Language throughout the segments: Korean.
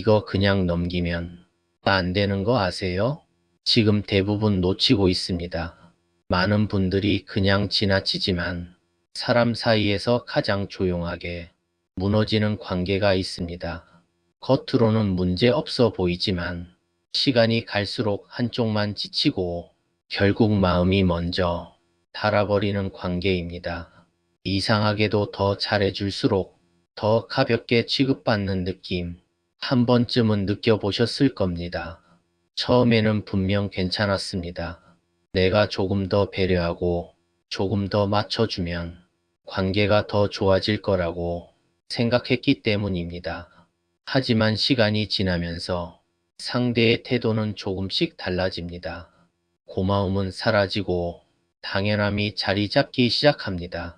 이거 그냥 넘기면 안 되는 거 아세요? 지금 대부분 놓치고 있습니다. 많은 분들이 그냥 지나치지만 사람 사이에서 가장 조용하게 무너지는 관계가 있습니다. 겉으로는 문제 없어 보이지만 시간이 갈수록 한쪽만 지치고 결국 마음이 먼저 닳아버리는 관계입니다. 이상하게도 더 잘해줄수록 더 가볍게 취급받는 느낌 한 번쯤은 느껴보셨을 겁니다. 처음에는 분명 괜찮았습니다. 내가 조금 더 배려하고 조금 더 맞춰주면 관계가 더 좋아질 거라고 생각했기 때문입니다. 하지만 시간이 지나면서 상대의 태도는 조금씩 달라집니다. 고마움은 사라지고 당연함이 자리 잡기 시작합니다.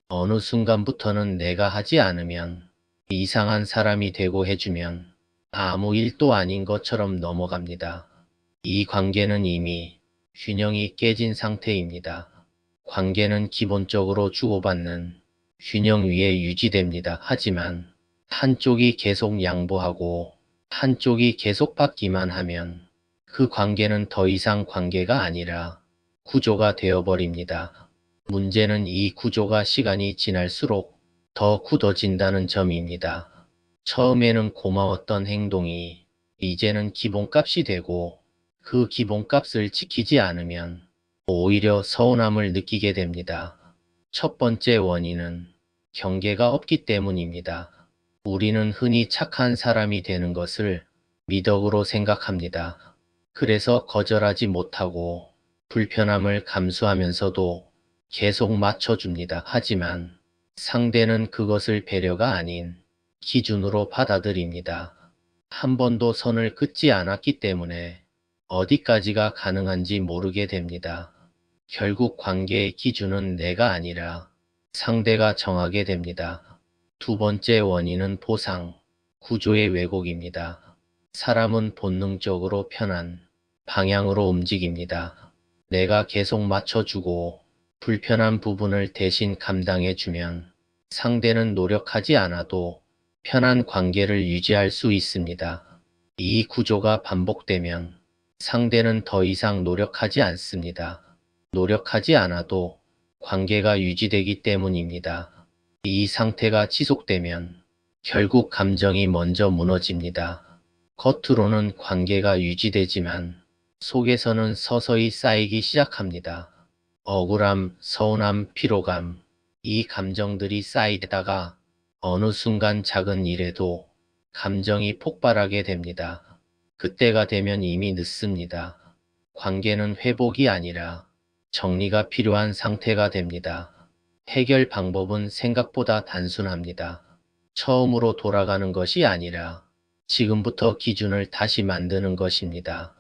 어느 순간부터는 내가 하지 않으면 이상한 사람이 되고 해주면 아무 일도 아닌 것처럼 넘어갑니다. 이 관계는 이미 균형이 깨진 상태입니다. 관계는 기본적으로 주고받는 균형 위에 유지됩니다. 하지만 한쪽이 계속 양보하고 한쪽이 계속 받기만 하면 그 관계는 더 이상 관계가 아니라 구조가 되어버립니다. 문제는 이 구조가 시간이 지날수록 더 굳어진다는 점입니다. 처음에는 고마웠던 행동이 이제는 기본값이 되고 그 기본값을 지키지 않으면 오히려 서운함을 느끼게 됩니다. 첫 번째 원인은 경계가 없기 때문입니다. 우리는 흔히 착한 사람이 되는 것을 미덕으로 생각합니다. 그래서 거절하지 못하고 불편함을 감수하면서도 계속 맞춰줍니다. 하지만 상대는 그것을 배려가 아닌 기준으로 받아들입니다. 한 번도 선을 긋지 않았기 때문에 어디까지가 가능한지 모르게 됩니다. 결국 관계의 기준은 내가 아니라 상대가 정하게 됩니다. 두 번째 원인은 보상, 구조의 왜곡입니다. 사람은 본능적으로 편한 방향으로 움직입니다. 내가 계속 맞춰주고 불편한 부분을 대신 감당해주면 상대는 노력하지 않아도 편한 관계를 유지할 수 있습니다. 이 구조가 반복되면 상대는 더 이상 노력하지 않습니다. 노력하지 않아도 관계가 유지되기 때문입니다. 이 상태가 지속되면 결국 감정이 먼저 무너집니다. 겉으로는 관계가 유지되지만 속에서는 서서히 쌓이기 시작합니다. 억울함, 서운함, 피로감, 이 감정들이 쌓이다가 어느 순간 작은 일에도 감정이 폭발하게 됩니다. 그때가 되면 이미 늦습니다. 관계는 회복이 아니라 정리가 필요한 상태가 됩니다. 해결 방법은 생각보다 단순합니다. 처음으로 돌아가는 것이 아니라 지금부터 기준을 다시 만드는 것입니다.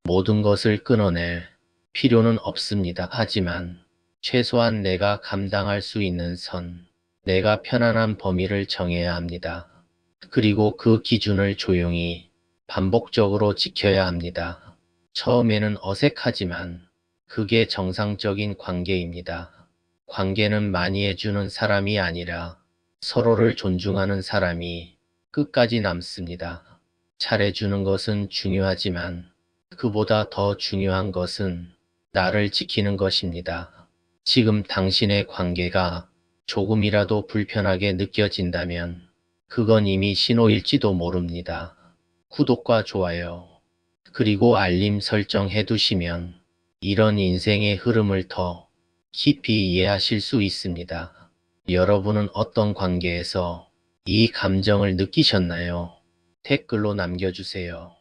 모든 것을 끊어낼 필요는 없습니다. 하지만 최소한 내가 감당할 수 있는 선, 내가 편안한 범위를 정해야 합니다. 그리고 그 기준을 조용히 반복적으로 지켜야 합니다. 처음에는 어색하지만 그게 정상적인 관계입니다. 관계는 많이 해주는 사람이 아니라 서로를 존중하는 사람이 끝까지 남습니다. 잘해주는 것은 중요하지만 그보다 더 중요한 것은 나를 지키는 것입니다. 지금 당신의 관계가 조금이라도 불편하게 느껴진다면 그건 이미 신호일지도 모릅니다. 구독과 좋아요, 그리고 알림 설정 해두시면 이런 인생의 흐름을 더 깊이 이해하실 수 있습니다. 여러분은 어떤 관계에서 이 감정을 느끼셨나요? 댓글로 남겨주세요.